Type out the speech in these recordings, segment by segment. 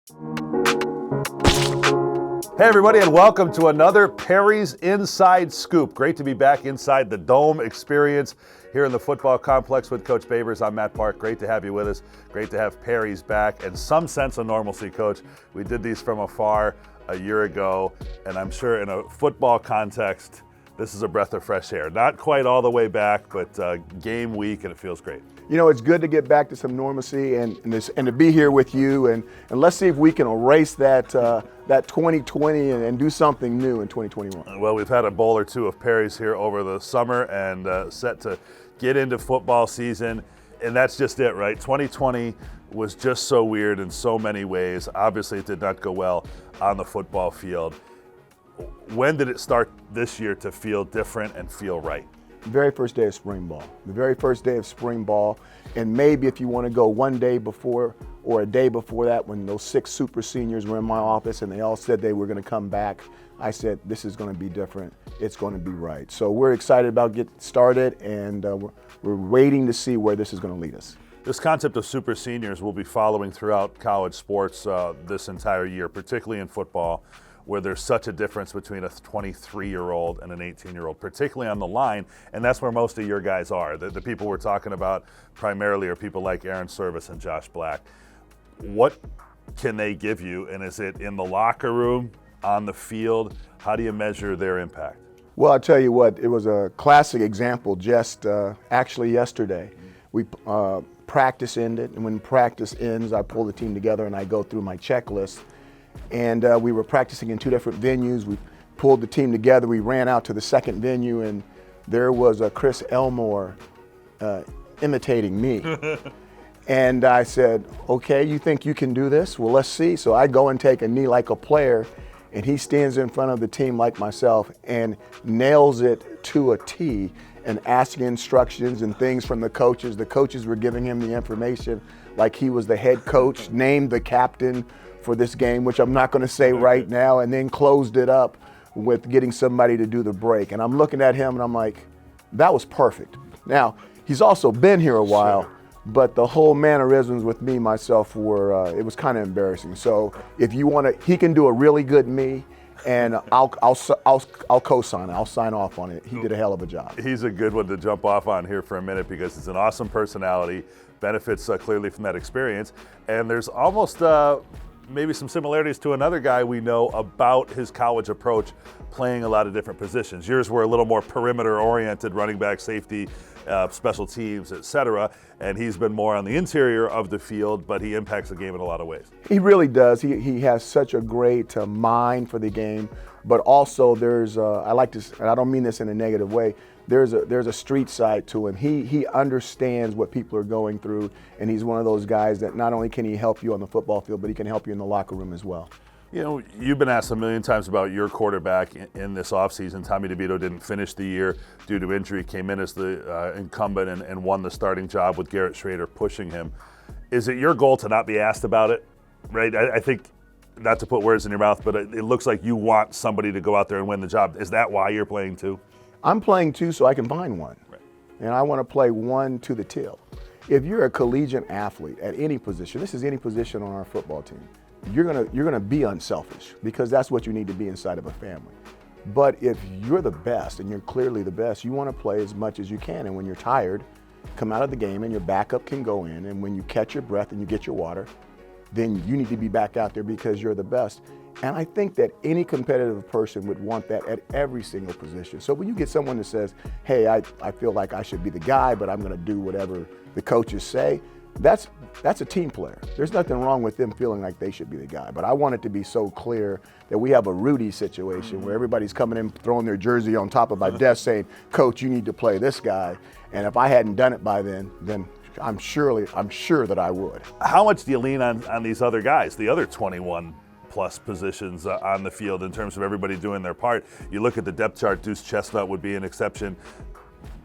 Hey everybody, and welcome to another Perry's Inside Scoop. Great to be back inside the Dome experience here in the football complex with Coach Babers. I'm Matt Park. Great to have you with us. Great to have Perry's back and some sense of normalcy, Coach. We did these from afar a year ago, and I'm sure in a football context, this is a breath of fresh air. Not quite all the way back, but game week, and it feels great. You know, it's good to get back to some normalcy and to be here with you, and let's see if we can erase that 2020 and do something new in 2021. Well, we've had a bowl or two of Perry's here over the summer and set to get into football season, and that's just it, right? 2020 was just so weird in so many ways. Obviously, it did not go well on the football field. When did it start this year to feel different and feel right? The very first day of spring ball. The very first day of spring ball, and maybe if you want to go one day before or a day before that, when those 6 super seniors were in my office and they all said they were going to come back, I said, this is going to be different. It's going to be right. So we're excited about getting started, and we're waiting to see where this is going to lead us. This concept of super seniors will be following throughout college sports this entire year, particularly in football, where there's such a difference between a 23-year-old and an 18-year-old, particularly on the line, and that's where most of your guys are. The people we're talking about primarily are people like Aaron Service and Josh Black. What can they give you, and is it in the locker room, on the field? How do you measure their impact? Well, I'll tell you what, it was a classic example just actually yesterday. We practice ended, and when practice ends, I pull the team together and I go through my checklist. And we were practicing in 2 different venues. We pulled the team together. We ran out to the second venue, and there was Chris Elmore imitating me. And I said, okay, you think you can do this? Well, let's see. So I go and take a knee like a player, and he stands in front of the team like myself and nails it to a T and asking instructions and things from the coaches. The coaches were giving him the information like he was the head coach, named the captain for this game, which I'm not going to say right now, and then closed it up with getting somebody to do the break. And I'm looking at him and I'm like, that was perfect. Now, he's also been here a while, but the whole mannerisms with me, myself, were, it was kind of embarrassing. So if you want to, he can do a really good me, and I'll co-sign it. I'll sign off on it. He did a hell of a job. He's a good one to jump off on here for a minute because it's an awesome personality, benefits clearly from that experience, and there's almost maybe some similarities to another guy we know about his college approach, playing a lot of different positions. Yours were a little more perimeter-oriented, running back, safety, special teams, etc. And he's been more on the interior of the field, but he impacts the game in a lot of ways. He really does. He has such a great mind for the game, but also there's, I like to, and I don't mean this in a negative way, there's a street side to him. He understands what people are going through, and he's one of those guys that not only can he help you on the football field, but he can help you in the locker room as well. You know, you've been asked a million times about your quarterback in this offseason. Tommy DeVito didn't finish the year due to injury, came in as the incumbent and won the starting job with Garrett Schrader pushing him. Is it your goal to not be asked about it? Right? I think, not to put words in your mouth, but it looks like you want somebody to go out there and win the job. Is that why you're playing too? I'm playing too so I can find one. Right. And I want to play one to the till. If you're a collegiate athlete at any position, this is any position on our football team, you're gonna be unselfish because that's what you need to be inside of a family. But if you're the best and you're clearly the best, you want to play as much as you can. And when you're tired, come out of the game and your backup can go in. And when you catch your breath and you get your water, then you need to be back out there because you're the best. And I think that any competitive person would want that at every single position. So when you get someone that says, hey, I feel like I should be the guy, but I'm going to do whatever the coaches say, that's a team player. There's nothing wrong with them feeling like they should be the guy. But I want it to be so clear that we have a Rudy situation where everybody's coming in, throwing their jersey on top of my desk saying, Coach, you need to play this guy. And if I hadn't done it by then I'm sure that I would. How much do you lean on these other guys, the other 21 plus positions on the field in terms of everybody doing their part? You look at the depth chart, Deuce Chestnut would be an exception.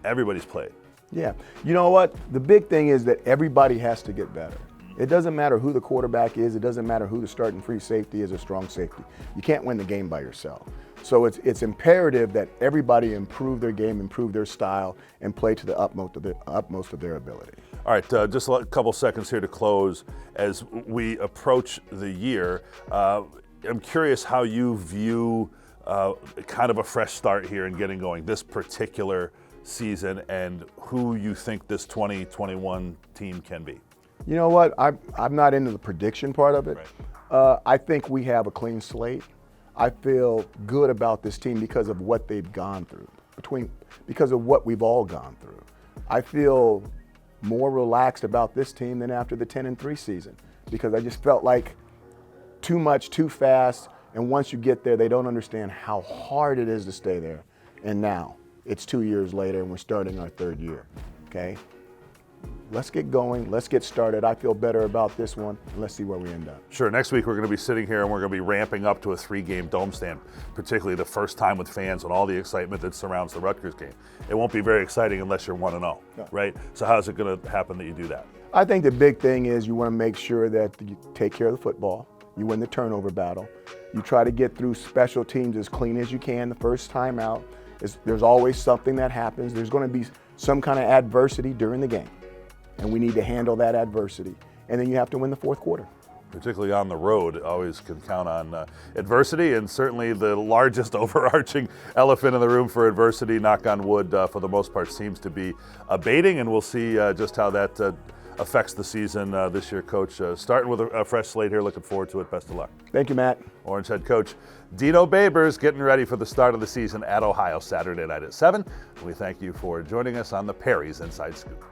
Everybody's played. Yeah. You know what? The big thing is that everybody has to get better. It doesn't matter who the quarterback is. It doesn't matter who the starting free safety is or strong safety. You can't win the game by yourself. So it's imperative that everybody improve their game, improve their style, and play to the utmost of their ability. All right, just a couple seconds here to close. As we approach the year, I'm curious how you view kind of a fresh start here and getting going this particular season, and who you think this 2021 team can be. You know what? I'm not into the prediction part of it. Right. I think we have a clean slate. I feel good about this team because of what they've gone through, because of what we've all gone through. I feel more relaxed about this team than after the 10-3 season, because I just felt like too much, too fast, and once you get there, they don't understand how hard it is to stay there. And now, it's 2 years later, and we're starting our third year, okay? Let's get going. Let's get started. I feel better about this one. And let's see where we end up. Sure. Next week, we're going to be sitting here and we're going to be ramping up to a 3-game dome stand, particularly the first time with fans and all the excitement that surrounds the Rutgers game. It won't be very exciting unless you're 1-0, No. right? So how's it going to happen that you do that? I think the big thing is you want to make sure that you take care of the football. You win the turnover battle. You try to get through special teams as clean as you can the first time out. There's always something that happens. There's going to be some kind of adversity during the game, and we need to handle that adversity. And then you have to win the fourth quarter. Particularly on the road, always can count on adversity, and certainly the largest overarching elephant in the room for adversity, knock on wood, for the most part, seems to be abating, and we'll see just how that affects the season this year, Coach. Starting with a fresh slate here, looking forward to it. Best of luck. Thank you, Matt. Orange head coach Dino Babers getting ready for the start of the season at Ohio Saturday night at 7. We thank you for joining us on the Perry's Inside Scoop.